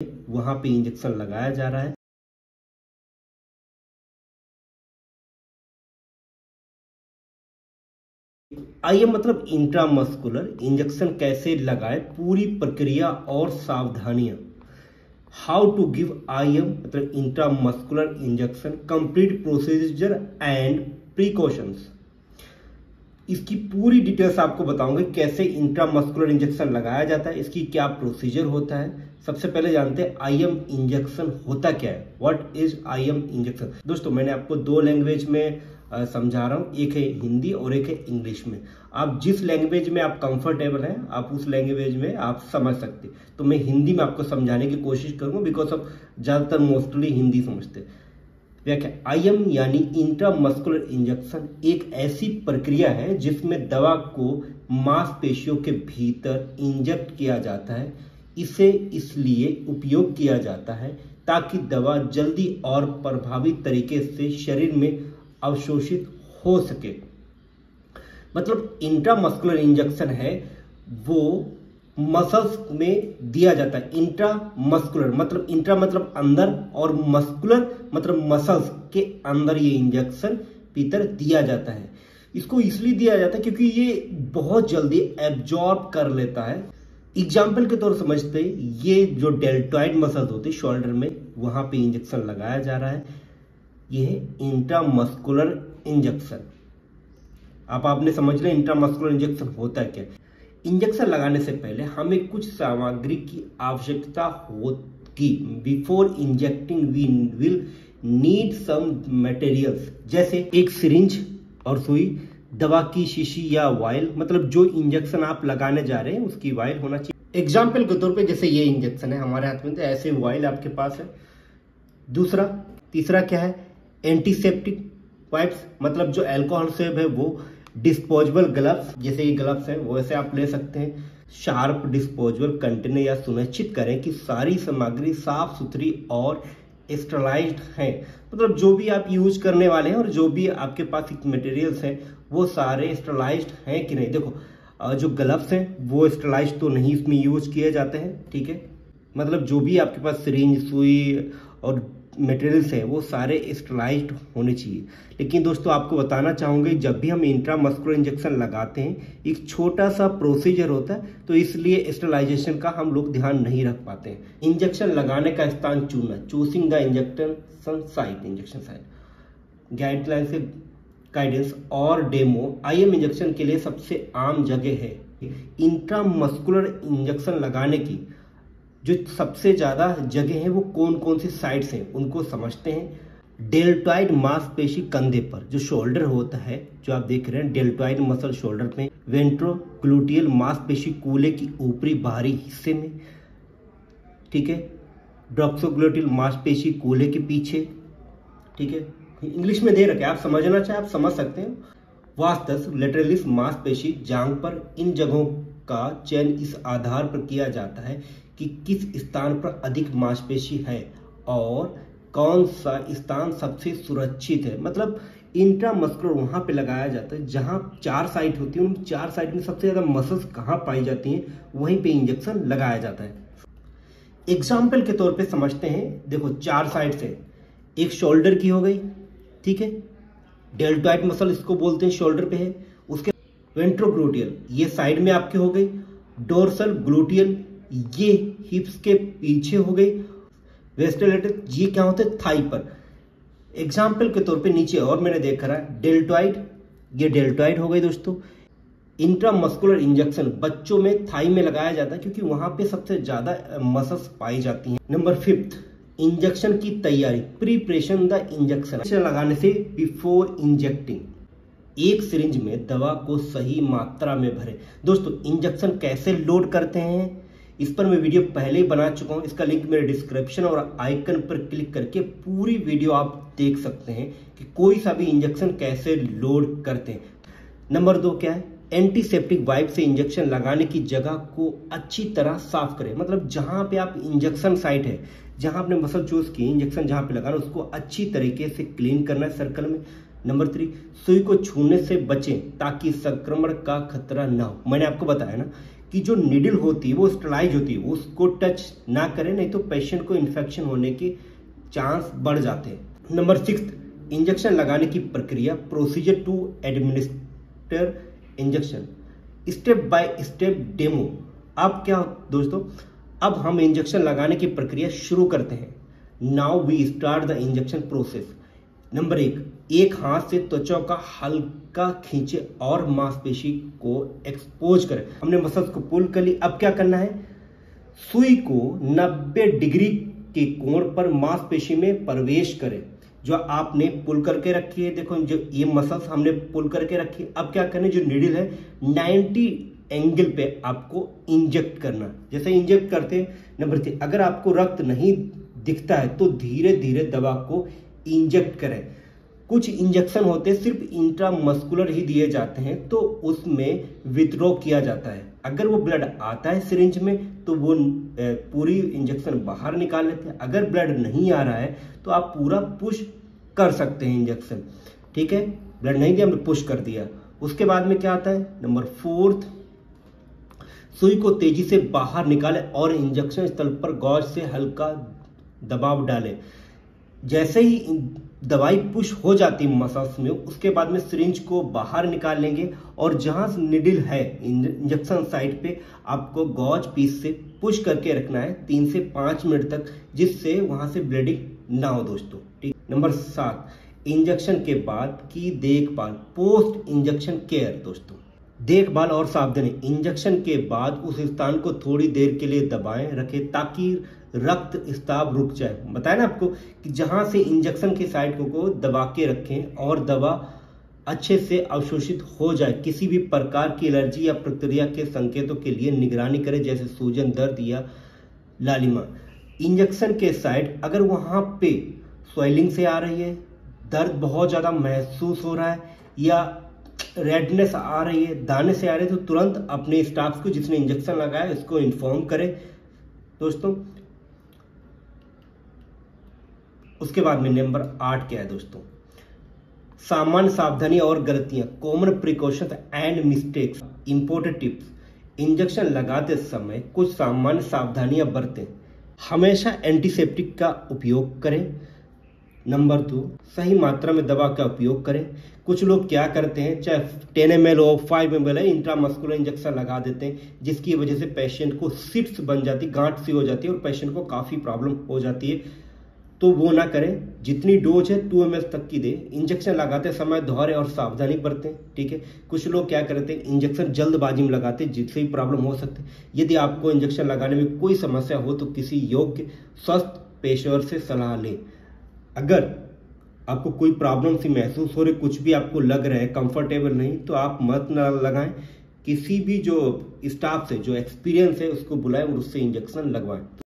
वहां पे इंजेक्शन लगाया जा रहा है। आईएम मतलब इंट्रामस्कुलर इंजेक्शन कैसे लगाए, पूरी प्रक्रिया और सावधानियां। हाउ टू गिव आईएम मतलब intramuscular injection, complete procedure and precautions. इसकी पूरी डिटेल्स आपको बताऊंगे, कैसे इंट्रामस्कुलर इंजेक्शन लगाया जाता है, इसकी क्या प्रोसीजर होता है। सबसे पहले जानते हैं आईएम इंजेक्शन होता क्या है, व्हाट इज आईएम इंजेक्शन। दोस्तों मैंने आपको दो लैंग्वेज में समझा रहा हूं, एक है हिंदी और एक है इंग्लिश में। आप जिस लैंग्वेज में आप कंफर्टेबल हैं आप उस लैंग्वेज में आप समझ सकते। तो मैं हिंदी में आपको समझाने की कोशिश करूंगा, बिकॉज ऑफ ज्यादातर मोस्टली हिंदी समझते। व्याख्या, आईएम यानी इंट्रामस्कुलर इंजेक्शन एक ऐसी प्रक्रिया है जिसमें दवा को मांसपेशियों के भीतर इंजेक्ट किया जाता है। इसे इसलिए उपयोग किया जाता है ताकि दवा जल्दी और प्रभावी तरीके से शरीर में अवशोषित हो सके। मतलब इंट्रामस्कुलर इंजेक्शन है वो मसल्स में दिया जाता है। इंट्रामस्कुलर मतलब इंट्रा मतलब अंदर और मस्कुलर मतलब मसल्स के अंदर ये इंजेक्शन भीतर दिया जाता है। इसको इसलिए दिया जाता है क्योंकि ये बहुत जल्दी एब्जॉर्ब कर लेता है। एग्जाम्पल के तौर समझते, ये जो डेल्टॉइड मसल्स होते शोल्डर में, वहां पे इंजेक्शन लगाया जा रहा है। ये है इंट्रामस्कुलर इंजेक्शन। आपने समझ लिया इंट्रामस्कुलर इंजेक्शन होता है क्या। इंजेक्शन लगाने से पहले हमें कुछ सामग्री की आवश्यकता होगी। Before injecting we will need some materials, जैसे एक सिरिंज और सुई, दवा की शीशी या वायल, मतलब जो इंजेक्शन आप लगाने जा रहे हैं उसकी वायल होना चाहिए। एग्जाम्पल के तौर पे जैसे ये इंजेक्शन है हमारे हाथ में, तो ऐसे वायल आपके पास है। तीसरा क्या है, एंटीसेप्टिक वाइप्स, मतलब जो अल्कोहल से है वो। डिस्पोजेबल ग्लव्स, जैसे ये ग्लव्स हैं वैसे आप ले सकते हैं। शार्प डिस्पोजेबल कंटेनर, या सुनिश्चित करें कि सारी सामग्री साफ सुथरी और स्टरलाइज्ड है। मतलब जो भी आप यूज करने वाले हैं और जो भी आपके पास मटेरियल्स हैं वो सारे स्टरलाइज्ड हैं कि नहीं। देखो जो ग्लव्स हैं वो स्टरलाइज्ड तो नहीं इसमें यूज किए जाते हैं, ठीक है। मतलब जो भी आपके पास सिरिंज सुई और मटेरियल्स है वो सारे स्टरलाइज्ड होने चाहिए। लेकिन दोस्तों आपको बताना चाहूंगे, जब भी हम इंट्रामस्कुलर इंजेक्शन लगाते हैं एक छोटा सा प्रोसीजर होता है, तो इसलिए स्टरलाइजेशन का हम लोग ध्यान नहीं रख पाते हैं। इंजेक्शन लगाने का स्थान चुनना, choosing the injection site, injection site. Guideline से गाइडेंस और डेमो आईएम इंजेक्शन के लिए सबसे आम जगह है। इंट्रामस्कुलर इंजेक्शन लगाने की जो सबसे ज्यादा जगह है वो कौन कौन सी साइट्स हैं उनको समझते हैं। डेल्टॉइड मांसपेशी कंधे पर, जो शोल्डर होता है जो आप देख रहे हैं, डेल्टॉइड मसल शोल्डर पे। वेंट्रोग्लूटियल मांसपेशी कूल्हे की ऊपरी बाहरी हिस्से में, ठीक है। डॉक्सोग्लूटियल मांसपेशी कूल्हे के पीछे, ठीक है। इंग्लिश में दे रखे, आप समझना चाहे आप समझ सकते हैं। वास्तस लेटरलिस मांसपेशी जांघ पर। इन जगहों का चयन इस आधार पर किया जाता है कि किस स्थान पर अधिक मांसपेशी है और कौन सा स्थान सबसे सुरक्षित है। मतलब इंट्रामस्कुलर वहां पे लगाया जाता है जहां 4 साइट होती है, उन 4 साइट में सबसे ज्यादा मसल्स कहां पाई जाती हैं वहीं पे इंजेक्शन लगाया जाता है। एग्जाम्पल के तौर पे समझते हैं, देखो 4 साइट से, एक शोल्डर की हो गई, ठीक है, डेल्टॉइड मसल इसको बोलते हैं, शोल्डर पे है। उसके वेंट्रोग्लूटियल ये साइड में आपके हो गई। डोर्सल ग्लूटियल ये हिप्स के पीछे हो गई। वेस्टरलेटर ये क्या होता है, थाई पर। एग्जाम्पल के तौर पे नीचे और मैंने देख रहा है डेल्टॉइड, ये डेल्टॉइड हो गई दोस्तों। इंट्रामस्कुलर इंजेक्शन बच्चों में थाई में लगाया जाता है क्योंकि वहां पे सबसे ज्यादा मसल्स पाई जाती हैं। नंबर 5, इंजेक्शन की तैयारी, प्रिपरेशन द इंजेक्शन लगाने से बिफोर इंजेक्टिंग। एक सिरिंज में दवा को सही मात्रा में भरें। दोस्तों इंजेक्शन कैसे लोड करते हैं इस पर मैं वीडियो पहले ही बना चुका हूं, इसका लिंक मेरे डिस्क्रिप्शन और आइकन पर क्लिक करके पूरी वीडियो आप देख सकते हैं कि कोई सा भी इंजेक्शन कैसे लोड करते हैं। नंबर 2 क्या है, एंटीसेप्टिक वाइप से इंजेक्शन लगाने की जगह को अच्छी तरह साफ करें। मतलब जहां पे आप इंजेक्शन साइट है, जहां आपने मसल चूज की इंजेक्शन जहां पे लगाना, उसको अच्छी तरीके से क्लीन करना है सर्कल में। नंबर 3, सुई को छूने से बचें ताकि संक्रमण का खतरा ना हो। मैंने आपको बताया ना कि जो नीडल होती है वो स्टरलाइज होती है, उसको टच ना करें, नहीं तो पेशेंट को इन्फेक्शन होने के चांस बढ़ जाते हैं। नंबर 6, इंजेक्शन लगाने की प्रक्रिया, procedure to administer injection, step by step demo. अब क्या दोस्तों, अब हम इंजेक्शन लगाने की प्रक्रिया शुरू करते हैं। Now we start the injection process. Number 1, एक हाथ से त्वचा का हल्का खींचे और मांसपेशी को एक्सपोज करें। हमने मसल्स को पुल कर ली। अब क्या करना है, सुई को 90 डिग्री के कोण पर मांसपेशी में प्रवेश करें जो आपने पुल करके रखी है। देखो जो ये मसल्स हमने पुल करके रखी है। अब क्या करना है, जो नीडल है 90 एंगल पे आपको इंजेक्ट करना। जैसे इंजेक्ट करते हैं, नंबर 3, अगर आपको रक्त नहीं दिखता है तो धीरे धीरे दवा को इंजेक्ट करें। कुछ इंजेक्शन होते हैं सिर्फ इंट्रामस्कुलर ही दिए जाते हैं, तो उसमें विथड्रॉ किया जाता है। अगर वो ब्लड आता है सिरिंज में तो वो पूरी इंजेक्शन बाहर निकाल लेते हैं। अगर ब्लड नहीं आ रहा है तो आप पूरा पुश कर सकते हैं इंजेक्शन। ठीक है, ब्लड नहीं दिया, हमने पुश कर दिया। उसके बाद में क्या आता है, नंबर 4, सुई को तेजी से बाहर निकालें और इंजेक्शन स्थल पर गॉज से हल्का दबाव डालें। जैसे ही दवाई पुश हो जाती है मसल्स में, उसके बाद में सिरिंज को बाहर निकाल लेंगे और जहां निडल है इंजेक्शन साइट पे आपको गॉज पीस से पुश करके रखना है 3 से 5 मिनट तक, जिससे वहां से ब्लीडिंग ना हो दोस्तों। ठीक। नंबर 7, इंजेक्शन के बाद की देखभाल, पोस्ट इंजेक्शन केयर। दोस्तों देखभाल और सावधानी, इंजेक्शन के बाद उस स्थान को थोड़ी देर के लिए दबाएं रखें ताकि रक्त स्राव रुक जाए। बताया ना आपको कि जहां से इंजेक्शन के साइट को दबा के रखें और दवा अच्छे से अवशोषित हो जाए। किसी भी प्रकार की एलर्जी या प्रक्रिया के संकेतों के लिए निगरानी करें, जैसे सूजन, दर्द या लालिमा। इंजेक्शन के साइट अगर वहां पे स्वेलिंग से आ रही है, दर्द बहुत ज्यादा महसूस हो रहा है या रेडनेस आ रही है, दाने से आ रहे हैं, तो तुरंत अपने स्टाफ को जिसने इंजेक्शन लगाया उसको इन्फॉर्म करें दोस्तों। उसके बाद में नंबर 8 क्या है दोस्तों, सामान्य सावधानी और गलतियां, common precautions and mistakes, important tips. Injection लगाते समय कुछ सामान्य सावधानियां बरतें। हमेशा एंटीसेप्टिक का उपयोग करें। नंबर 2, सही मात्रा में दवा का उपयोग करें। कुछ लोग क्या करते हैं, चाहे 10 ml हो 5 ml है, इंट्रामस्कुलर इंजेक्शन लगा देते हैं, जिसकी वजह से पेशेंट को सिप्स बन जाती, गांठ सी हो जाती है और पेशेंट को काफ़ी प्रॉब्लम हो जाती है। तो वो ना करें। जितनी डोज है 2 ml तक की दें। इंजेक्शन लगाते समय धैर्य और सावधानी बरतें। ठीक है, कुछ लोग क्या करते हैं, इंजेक्शन जल्दबाजी में लगाते हैं, जिससे ही प्रॉब्लम हो सकती है। यदि आपको इंजेक्शन लगाने में कोई समस्या हो तो किसी योग्य स्वस्थ पेशेवर से सलाह लें। अगर आपको कोई प्रॉब्लम सी महसूस हो रही, कुछ भी आपको लग रहा है कंफर्टेबल नहीं, तो आप मत न लगाएं। किसी भी जो स्टाफ से जो एक्सपीरियंस है उसको बुलाएं और उससे इंजेक्शन लगवाएं।